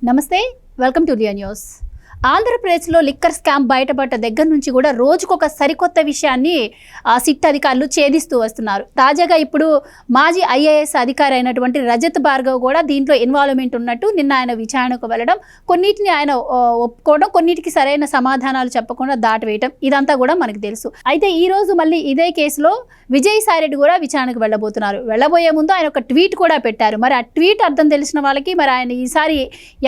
నమస్తే, welcome to Riya news. ఆంధ్రప్రదేశ్లో liquor scam బయటపడ్డ దగ్గర నుంచి కూడా రోజుకొక సరికొత్త విషయాన్ని సిట్ అధికారులు ఛేదిస్తూ వస్తున్నారు. తాజాగా ఇప్పుడు మాజీ ఐఏఎస్ అధికారి అయినటువంటి రజత్ భార్గవ్ కూడా దీంట్లో ఇన్వాల్వ్మెంట్ ఉన్నట్టు నిన్న ఆయన విచారణకు వెళ్ళడం, కొన్నిటిని ఆయన ఒప్పుకోవడం, కొన్నిటికి సరైన సమాధానాలు చెప్పకుండా దాటివేయడం, ఇదంతా కూడా మనకు తెలుసు. అయితే ఈ రోజు మళ్ళీ ఇదే కేసులో విజయసాయి రెడ్డి కూడా విచారణకు వెళ్ళబోతున్నారు. వెళ్ళబోయే ముందు ఆయన ఒక ట్వీట్ కూడా పెట్టారు. మరి ఆ ట్వీట్ అర్థం తెలిసిన వాళ్ళకి మరి ఆయన ఈసారి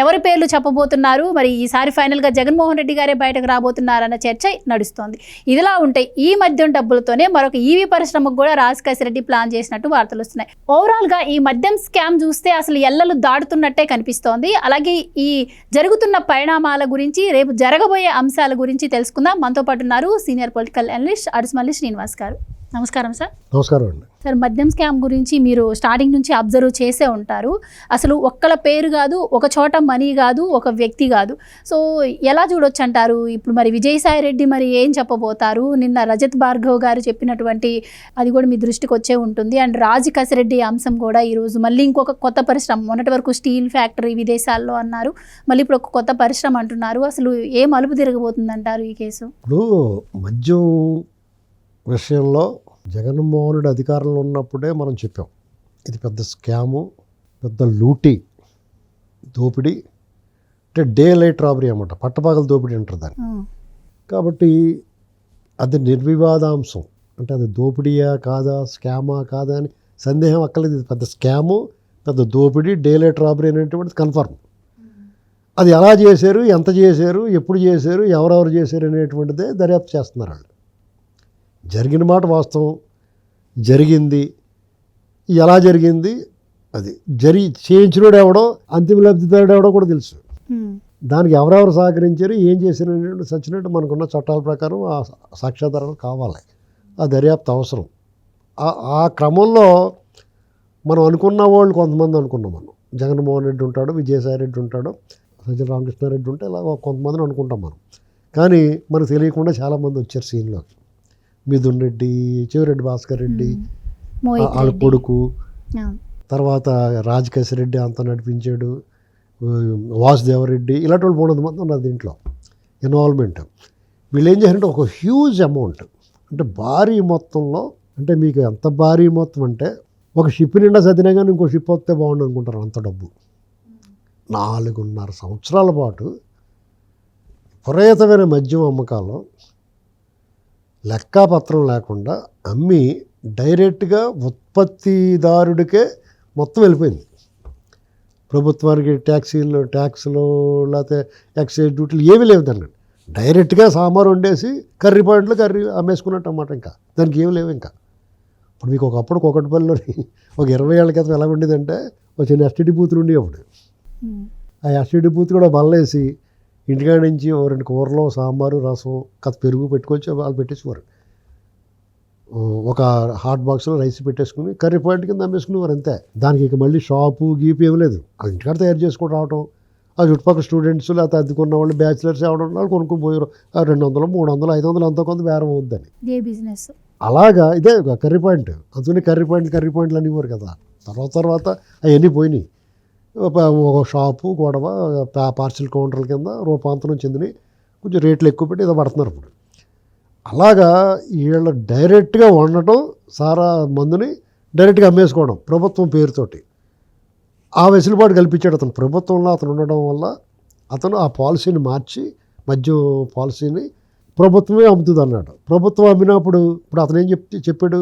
ఎవరి పేర్లు చెప్పబోతున్నారు, మరి ఈసారి ఫైనల్గా జగన్మోహన్ రెడ్డి గారే బయటకు రాబోతున్నారన్న చర్చ నడుస్తోంది. ఇదిలా ఉంటే ఈ మద్యం డబ్బులతోనే మరొక ఈవీ పరిశ్రమకు కూడా రాజకేశ్వరరెడ్డి ప్లాన్ చేసినట్టు వార్తలు వస్తున్నాయి. ఓవరాల్గా ఈ మద్యం స్కామ్ చూస్తే అసలు ఎల్లలు దాటుతున్నట్టే కనిపిస్తోంది. అలాగే ఈ జరుగుతున్న పరిణామాల గురించి, రేపు జరగబోయే అంశాల గురించి తెలుసుకుందాం. మనతో పాటు ఉన్నారు senior political analyst Adusumalli Srinivas గారు. నమస్కారం సార్. నమస్కారం అండి. సార్, మద్యం స్కామ్ గురించి మీరు స్టార్టింగ్ నుంచి అబ్జర్వ్ చేసే ఉంటారు. అసలు ఒక్కల పేరు కాదు, ఒక చోట మనీ కాదు, ఒక వ్యక్తి కాదు. సో ఎలా చూడొచ్చు అంటారు? ఇప్పుడు మరి విజయసాయి రెడ్డి మరి ఏం చెప్పబోతారు? నిన్న రజత్ భార్గవ్ గారు చెప్పినటువంటి అది కూడా మీ దృష్టికి వచ్చే ఉంటుంది. అండ్ రాజకేశ్వరరెడ్డి అంశం కూడా ఈరోజు మళ్ళీ ఇంకొక కొత్త పరిశ్రమ, మొన్నటి వరకు స్టీల్ ఫ్యాక్టరీ విదేశాల్లో అన్నారు, మళ్ళీ ఇప్పుడు ఒక కొత్త పరిశ్రమ అంటున్నారు. అసలు ఏ మలుపు తిరగబోతుంది అంటారు ఈ కేసు? ఇప్పుడు మద్యం విషయంలో జగన్మోహన్ రెడ్డి అధికారంలో ఉన్నప్పుడే మనం చెప్పాం, ఇది పెద్ద స్కాము, పెద్ద లూటీ, దోపిడీ, అంటే డే లైట్ రాబరీ అన్నమాట, పట్టపగల దోపిడీ అంటారు దాన్ని. కాబట్టి అది నిర్వివాదాంశం, అంటే అది దోపిడీయా కాదా, స్కామా కాదా అని సందేహం అక్కర్లేదు. ఇది పెద్ద స్కాము, పెద్ద దోపిడీ, డే లైట్ రాబరీ అనేటువంటిది కన్ఫర్మ్. అది ఎలా చేశారు, ఎంత చేశారు, ఎప్పుడు చేశారు, ఎవరెవరు చేశారు అనేటువంటిదే దర్యాప్తు చేస్తున్నారు వాళ్ళు. జరిగిన మాట వాస్తవం, జరిగింది, ఎలా జరిగింది, అది చేయించినోడు ఎవడో, అంతిమ లబ్ధిదారుడు ఎవడో కూడా తెలుసు. దానికి ఎవరెవరు సహకరించారు, ఏం చేశారు అనేటువంటి సచ్చినట్టు మనకున్న చట్టాల ప్రకారం ఆ సాక్ష్యాధారాలు కావాలి, ఆ దర్యాప్తు అవసరం. ఆ క్రమంలో మనం అనుకున్న వాళ్ళు కొంతమంది అనుకున్నాం. మనం జగన్మోహన్ రెడ్డి ఉంటాడు, విజయసాయి రెడ్డి ఉంటాడు, సజ్జల రామకృష్ణారెడ్డి ఉంటే ఇలా కొంతమందిని అనుకుంటాం మనం. కానీ మనకు తెలియకుండా చాలామంది వచ్చారు సీన్లోకి. మిథున్ రెడ్డి, చెవిరెడ్డి భాస్కర్ రెడ్డి, వాళ్ళ కొడుకు, తర్వాత రాజకేశ్వరరెడ్డి అంతా నడిపించాడు, వాసుదేవరెడ్డి, ఇలాంటి వాళ్ళు 300 మంది ఉన్నారు దీంట్లో ఇన్వాల్వ్మెంట్. వీళ్ళు ఏం చేశారంటే ఒక హ్యూజ్ అమౌంట్, అంటే భారీ మొత్తంలో, అంటే మీకు ఎంత భారీ మొత్తం అంటే ఒక షిప్ నిండా సదినా కానీ ఇంకో షిప్ వస్తే బాగుండు అనుకుంటారు, అంత డబ్బు. 4.5 సంవత్సరాల పాటు విపరీతమైన మద్యం అమ్మకాలు లెక్కాపత్రం లేకుండా అమ్మి డైరెక్ట్గా ఉత్పత్తిదారుడికే మొత్తం వెళ్ళిపోయింది. ప్రభుత్వానికి ట్యాక్సీలు లేకపోతే ఎక్సైజ్ డ్యూటీలు ఏమీ లేవు దాన్ని. డైరెక్ట్గా సాంబార్ వండేసి కర్రీ పాయింట్లు కర్రీ అమ్మేసుకున్నట్టు అన్నమాట. ఇంకా దానికి ఏమి లేవు. ఇంకా ఇప్పుడు మీకు ఒకప్పుడు కొకటిపల్లిలోని ఒక 20 ఏళ్ళ క్రితం ఎలా ఉండేదంటే ఒక చిన్న ఎస్టీడీ బూతులు ఉండేవి. అప్పుడు ఆ ఎస్టీడీ బూత్ కూడా బల్లేసి ఇంటికాడ నుంచి 2 కూరలు, సాంబారు, రసం, పెరుగు పెట్టుకొచ్చి వాళ్ళు పెట్టేసేవారు. ఒక హాట్ బాక్స్లో రైస్ పెట్టేసుకుని కర్రీ పాయింట్ కింద అమ్మేసుకునేవారు, అంతే. దానికి ఇక మళ్ళీ షాపు గీపు ఏమి లేదు. అది ఇంటికాడ తయారు చేసుకుని రావటం, ఆ చుట్టుపక్కల స్టూడెంట్స్ లేకపోతే అద్దుకున్న వాళ్ళు, బ్యాచిలర్స్ అవడం వాళ్ళు కొనుక్కొని పోయారు. 200, 300, 500 అంత కొంత బేరం అవుద్దని. అలాగా ఇదే కర్రీ పాయింట్. అందుకని కర్రీ పాయింట్లు అనేవారు కదా. తర్వాత అవన్నీ పోయినాయి. ఒక షాపు, గొడవ, పార్సిల్ కౌంటర్ల కింద రూపాంతరం చెందినవి, కొంచెం రేట్లు ఎక్కువ పెట్టి ఏదో పడుతున్నారు ఇప్పుడు. అలాగా వీళ్ళు డైరెక్ట్గా వండటం, సారా మందుని డైరెక్ట్గా అమ్మేసుకోవడం ప్రభుత్వం పేరుతోటి. ఆ వెసులుబాటు కల్పించాడు అతను. ప్రభుత్వంలో అతను ఉండడం వల్ల అతను ఆ పాలసీని మార్చి, మద్యం పాలసీని ప్రభుత్వమే అమ్ముతుంది అన్నాడు. ప్రభుత్వం అమ్మినప్పుడు ఇప్పుడు అతను ఏం చెప్పాడు,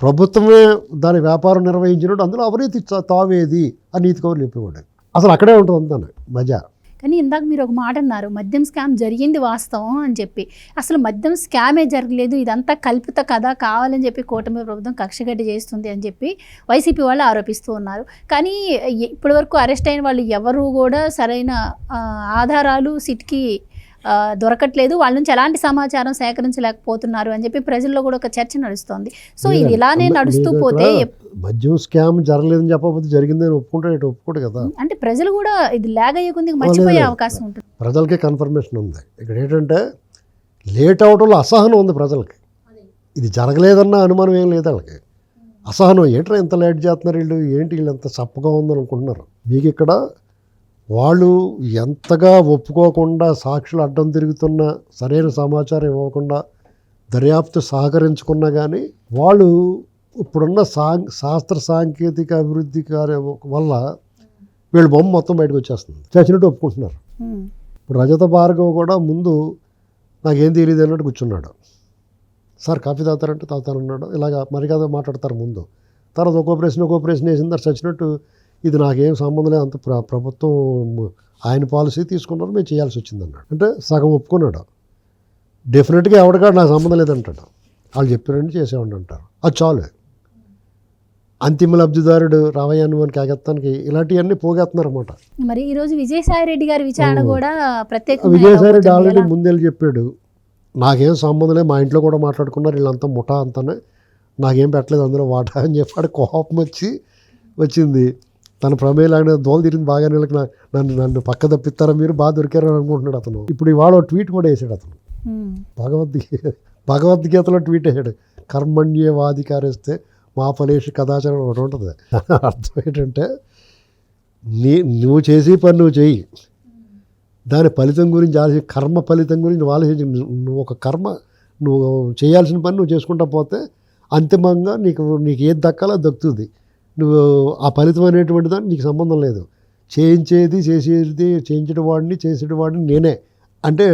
ప్రభుత్వమే దాని వ్యాపారం నిర్వహించినట్టు అందులో అవినీతి తావేది అని నీతి కౌరులు చెప్పేవాడు. అసలు అక్కడే ఉంటుంది అంతాను మజా. కానీ ఇందాక మీరు ఒక మాట అన్నారు, మద్యం స్కామ్ జరిగింది వాస్తవం అని చెప్పి. అసలు మద్యం స్కామే జరగలేదు, ఇదంతా కల్పిత కథ, కావాలని చెప్పి కూటమి ప్రభుత్వం కక్షగడ్డి చేస్తుంది అని చెప్పి వైసీపీ వాళ్ళు ఆరోపిస్తూ ఉన్నారు. కానీ ఇప్పటివరకు అరెస్ట్ అయిన వాళ్ళు ఎవరు కూడా సరైన ఆధారాలు సిట్కి దొరకట్లేదు, వాళ్ళ నుంచి ఎలాంటి సమాచారం సేకరించలేకపోతున్నారు అని చెప్పి ప్రజల్లో కూడా ఒక చర్చ నడుస్తోంది. సో ఇది ఇలానే నడుస్తూ పోతే మద్యం స్కామ్ జరగలేదని చెప్పకపోతే జరిగిందని ఒప్పుకోడు కదా. అంటే ప్రజలు కూడా ఇది లాగ్ అయ్యే కొద్దిగా మర్చిపోయే అవకాశం ఉంటుంది. ప్రజలకే కన్ఫర్మేషన్ ఉంది. ఇక్కడ ఏంటంటే లేట్ అవడంలో అసహనం ఉంది ప్రజలకి. ఇది జరగలేదన్న అనుమానం ఏం లేదు వాళ్ళకి. అసహనం, ఏంట్రా ఇంత లేట్ చేస్తున్నారు వీళ్ళు, ఏంటి వీళ్ళు ఎంత చప్పగా ఉందని అనుకుంటున్నారు. మీకు ఇక్కడ వాళ్ళు ఎంతగా ఒప్పుకోకుండా సాక్షులు అడ్డం తిరుగుతున్న సరైన సమాచారం ఇవ్వకుండా దర్యాప్తు సహకరించుకున్నా కానీ వాళ్ళు ఇప్పుడున్న శాస్త్ర సాంకేతిక అభివృద్ధి వల్ల వీళ్ళ బొమ్మ మొత్తం బయటకు వచ్చేస్తుంది, చచ్చినట్టు ఒప్పుకుంటున్నారు. ఇప్పుడు రజత భార్గవ్ కూడా ముందు నాకేం తెలియదు అన్నట్టు కూర్చున్నాడు. సార్ కాఫీ తాగుతారంటే తాగుతానన్నాడు. ఇలాగ మరి కదా మాట్లాడతారు ముందు. తర్వాత ఒక్కో ప్రశ్న వేసిన తర్వాత చచ్చినట్టు ఇది నాకేం సంబంధం లేదు, అంత ప్రభుత్వం ఆయన పాలసీ తీసుకున్నారు, మేము చేయాల్సి వచ్చింది అన్నాడు. అంటే సగం ఒప్పుకున్నాడు. డెఫినెట్గా ఎవరికాడు నాకు సంబంధం లేదంటాడు. వాళ్ళు చెప్పారంటే చేసేవాడిని అంటారు. అది చాలు. అంతిమ లబ్ధిదారుడు రావయ్య అని కాకెత్తానికి ఇలాంటివన్నీ పోగేస్తున్నారు అన్నమాట. మరి ఈరోజు విజయసాయి రెడ్డి గారి విచారణ కూడా ప్రత్యేక విజయసాయి రెడ్డి ఆల్రెడీ ముందెళ్ళి చెప్పాడు, నాకేం సంబంధం లేదు, మా ఇంట్లో కూడా మాట్లాడుకున్నారు, వీళ్ళంతా ముఠా అంతానే, నాకేం పెట్టలేదు అందులో వాటా అని చెప్పాడు. కోపం వచ్చింది. తన ప్రమేయాలు దోలు తిరిగింది బాగా. నన్ను పక్క తప్పిస్తారా మీరు, బాగా దొరికారని అనుకుంటున్నాడు అతను. ఇప్పుడు ఇవాళ ట్వీట్ కూడా వేసాడు అతను. భగవద్గీతలో ట్వీట్ వేసాడు, కర్మణ్యేవాధికారిస్తే మా ఫలేషు కదాచరణ ఒకటి ఉంటుంది. అర్థం ఏంటంటే నువ్వు చేసే పని నువ్వు చెయ్యి, దాని ఫలితం గురించి ఆలోచించి, కర్మ ఫలితం గురించి నువ్వు ఆలోచించి, నువ్వు ఒక కర్మ నువ్వు చేయాల్సిన పని నువ్వు చేసుకుంటా పోతే అంతిమంగా నీకు ఏది దక్కాలో అది దక్కుతుంది. నువ్వు ఆ ఫలితం అనేటువంటి దాన్ని నీకు సంబంధం లేదు. చేయించేది చేయించడం వాడిని చేసేవాడిని నేనే అంటే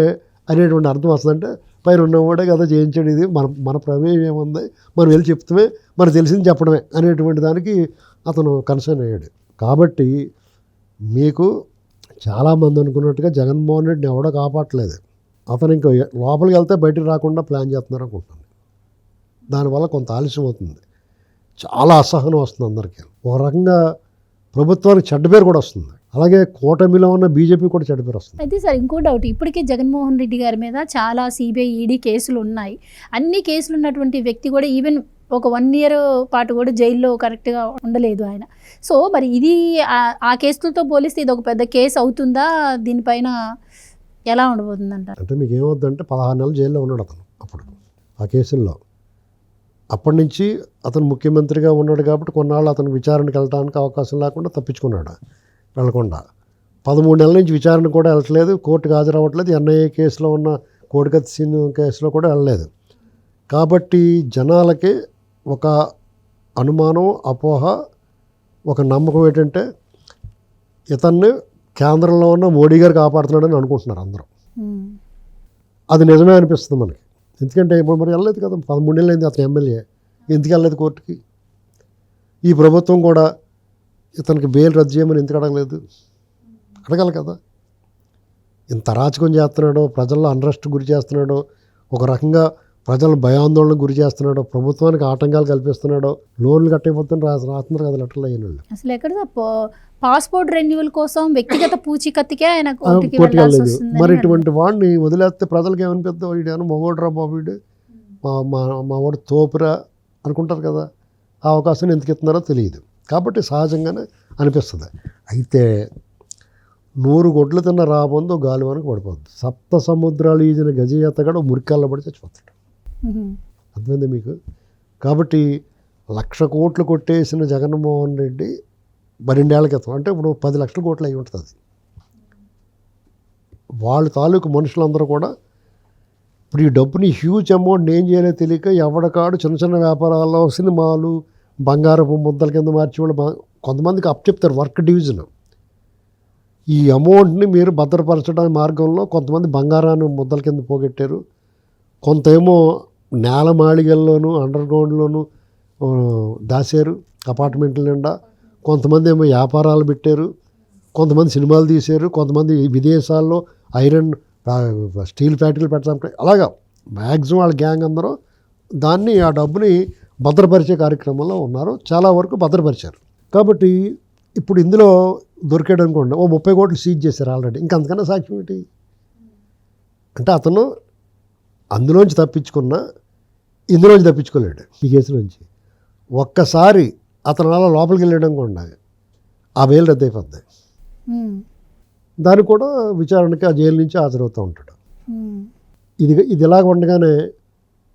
అనేటువంటి అర్థం వస్తుందంటే పైన ఉన్నవాడే కదా చేయించాడు, ఇది మన ప్రమేయం ఏముంది, మనం వెళ్ళి చెప్తామే, మనకు తెలిసింది చెప్పడమే అనేటువంటి దానికి అతను కన్సర్న్ అయ్యాడు. కాబట్టి మీకు చాలామంది అనుకున్నట్టుగా జగన్మోహన్ రెడ్డిని ఎవడో కాపాడలేదు. అతను ఇంకా లోపలికి వెళ్తే బయటికి రాకుండా ప్లాన్ చేస్తున్నారు అనుకుంటున్నాను. దానివల్ల కొంత ఆలస్యం అవుతుంది, చాలా అసహనం వస్తుంది అందరికీ. ఒక రకంగా ప్రభుత్వానికి చెడ్డ పేరు కూడా వస్తుంది, అలాగే కూటమిలో ఉన్న బీజేపీ కూడా చెడ్డ పేరు వస్తుంది. అయితే సార్ ఇంకో డౌట్, ఇప్పటికే జగన్మోహన్ రెడ్డి గారి మీద చాలా సిబిఐ ఈడీ కేసులు ఉన్నాయి. అన్ని కేసులు ఉన్నటువంటి వ్యక్తి కూడా ఈవెన్ ఒక 1 year పాటు కూడా జైల్లో కరెక్ట్గా ఉండలేదు ఆయన. సో మరి ఇది ఆ కేసులతో పోలిస్తే ఇది ఒక పెద్ద కేసు అవుతుందా, దీనిపైన ఎలా ఉండబోతుంది అంటారు? అంటే మీకు ఏమవుతుందంటే 16 నెలలు జైల్లో ఉన్నాడు అతను అప్పుడు ఆ కేసుల్లో. అప్పటి నుంచి అతను ముఖ్యమంత్రిగా ఉన్నాడు కాబట్టి కొన్నాళ్ళు అతను విచారణకు వెళ్ళడానికి అవకాశం లేకుండా తప్పించుకున్నాడు, వెళ్లకుండా. 13 నెలల నుంచి విచారణ కూడా వెళ్ళట్లేదు, కోర్టుకు హాజరవ్వట్లేదు. ఎన్ఐఏ కేసులో ఉన్న కోడికత్తి సీన్ కేసులో కూడా వెళ్ళలేదు. కాబట్టి జనాలకి ఒక అనుమానం, అపోహ, ఒక నమ్మకం ఏంటంటే ఇతన్ని కేంద్రంలో ఉన్న మోడీ గారు కాపాడుతున్నాడని అనుకుంటున్నారు అందరూ. అది నిజమే అనిపిస్తుంది మనకి. ఎందుకంటే ఇప్పుడు మరి వెళ్ళలేదు కదా, 13 నెలలు అయింది అతను ఎమ్మెల్యే, ఎందుకు వెళ్ళలేదు కోర్టుకి? ఈ ప్రభుత్వం కూడా ఇతనికి బెయిల్ రద్దు చేయమని ఎందుకు అడగలేదు? అడగాలి కదా. ఇంత అరాచకం చేస్తున్నాడో, ప్రజల్లో అన్రెస్ట్ గురి చేస్తున్నాడో, ఒక రకంగా ప్రజలను భయాందోళనకు గురి చేస్తున్నాడో, ప్రభుత్వానికి ఆటంకాలు కల్పిస్తున్నాడో, లోన్లు కట్టేపోతుంటే రాస్తున్నారు కదా లెటర్లు అయిన వాళ్ళు. అసలు ఎక్కడ పాస్పోర్ట్ రెన్యువల్ కోసం వ్యక్తిగత పూచీకత్తుకే ఆయన కోర్టుకి వెళ్ళలేదు. మరి ఇటువంటి వాడిని వదిలేస్తే ప్రజలకు ఏమనిపిద్దాం, వీడు మగోడరా బాబు, వీడు మా వాడు తోపురా అనుకుంటారు కదా. ఆ అవకాశాన్ని ఎందుకు ఇస్తున్నారో తెలియదు. కాబట్టి సహజంగానే అనిపిస్తుంది. అయితే 100 గొడ్లు తిన్న రాబందు గాలివానికి పడిపోద్ది. 7 సముద్రాలు ఈజిన గజయతగాడు మురికాల్లో పడి చచ్చిపోతాడు. అర్థమైంది మీకు? కాబట్టి 1,00,000 కోట్లు కొట్టేసిన జగన్మోహన్ రెడ్డి 12 ఏళ్ల క్రితం, అంటే ఇప్పుడు 10 లక్షల కోట్లు అయి ఉంటుంది. అది వాళ్ళ తాలూకు మనుషులందరూ కూడా ఇప్పుడు ఈ డబ్బుని హ్యూజ్ అమౌంట్ ఏం చేయాలో తెలియక ఎవడకాడు చిన్న చిన్న వ్యాపారాల్లో సినిమాలు బంగారపు ముద్దల కింద మార్చి వాళ్ళు కొంతమందికి అప్పచెప్తారు వర్క్ డివిజన్. ఈ అమౌంట్ని మీరు భద్రపరచడానికి మార్గంలో కొంతమంది బంగారాన్ని ముద్దల కింద పోగొట్టారు, కొంత ఏమో నేల మాళిగల్లోనూ అండర్ గ్రౌండ్లోనూ దాశారు అపార్ట్మెంట్ల నిండా, కొంతమంది ఏమో వ్యాపారాలు పెట్టారు, కొంతమంది సినిమాలు తీశారు, కొంతమంది విదేశాల్లో ఐరన్ స్టీల్ ఫ్యాక్టరీలు పెట్టడానికి, అలాగా మ్యాక్సిమం వాళ్ళ గ్యాంగ్ అందరూ దాన్ని ఆ డబ్బుని భద్రపరిచే కార్యక్రమంలో ఉన్నారు. చాలా వరకు భద్రపరిచారు. కాబట్టి ఇప్పుడు ఇందులో దొరికాడు అనుకోండి, 30 కోట్లు సీజ్ చేశారు ఆల్రెడీ. ఇంకా అంతకన్నా సాక్ష్యం ఏంటి? అంటే అతను అందులోంచి తప్పించుకున్నా ఇందులోంచి తప్పించుకోలేడు ఈ కేసులోంచి. ఒక్కసారి అతను అలా లోపలికి వెళ్ళాడు అనుకోండి, ఆ బెయిల్ రద్దయిపోద్ది. దానికి కూడా విచారణకి ఆ జైలు నుంచి హాజరవుతూ ఉంటాడు. ఇది ఇలాగ ఉండగానే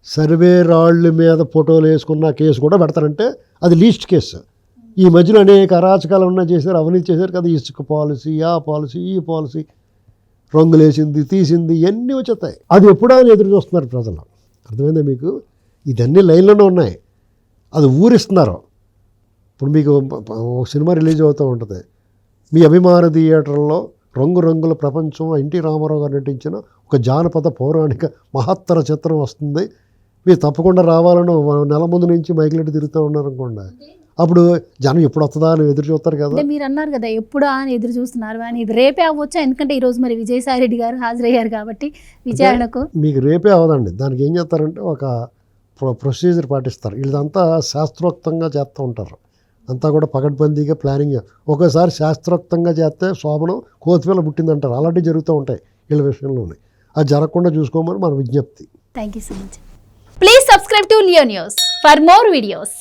సర్వే రాళ్ళ మీద ఫోటోలు వేసుకున్న కేసు కూడా పెడతారంటే అది లీస్ట్ కేసు. ఈ మధ్యలో అనేక అరాచకాలు ఉన్నా చేశారు, అవినీతి చేశారు కదా, ఇసుక పాలసీ, ఆ పాలసీ, ఈ పాలసీ, రంగులేసింది, తీసింది, ఇవన్నీ వచ్చేస్తాయి. అది ఎప్పుడా అని ఎదురు చూస్తున్నారు ప్రజలు. అర్థమైందా మీకు? ఇదన్నీ లైన్లోనే ఉన్నాయి. అది ఊరిస్తున్నారు. ఇప్పుడు మీకు ఒక సినిమా రిలీజ్ అవుతూ ఉంటుంది, మీ అభిమాన థియేటర్లో రంగురంగుల ప్రపంచం, ఎన్టీ రామారావు గారు నటించిన ఒక జానపద పౌరాణిక మహత్తర చిత్రం వస్తుంది, మీరు తప్పకుండా రావాలని నెల ముందు నుంచి మైకులెట్టి తిరుగుతూ ఉన్నారనుకోండి, అప్పుడు జనం ఎప్పుడు వస్తుందా అని ఎదురు చూస్తారు కదా. అంటే మీరు అన్నారు కదా ఎప్పుడా అని ఎదురు చూస్తున్నారు అని, ఇది రేపే అవ్వచ్చా? ఎందుకంటే ఈరోజు మరి విజయసాయి రెడ్డి గారు హాజరయ్యారు కాబట్టి విచారణకు. మీకు రేపే అవదండి. దానికి ఏం చేస్తారంటే ఒక ప్రొసీజర్ పాటిస్తారు. వీళ్ళంతా శాస్త్రోక్తంగా చేస్తూ ఉంటారు, అంతా కూడా పకడ్బందీగా ప్లానింగ్. ఒకసారి శాస్త్రోక్తంగా చేస్తే శోభనం కోతిపిల్ల పుట్టిందంటారు, అలాంటివి జరుగుతూ ఉంటాయి వీళ్ళ విషయంలోనే. అది జరగకుండా చూసుకోమని మన విజ్ఞప్తి. Thank you so much. Please subscribe to Leo news for more videos.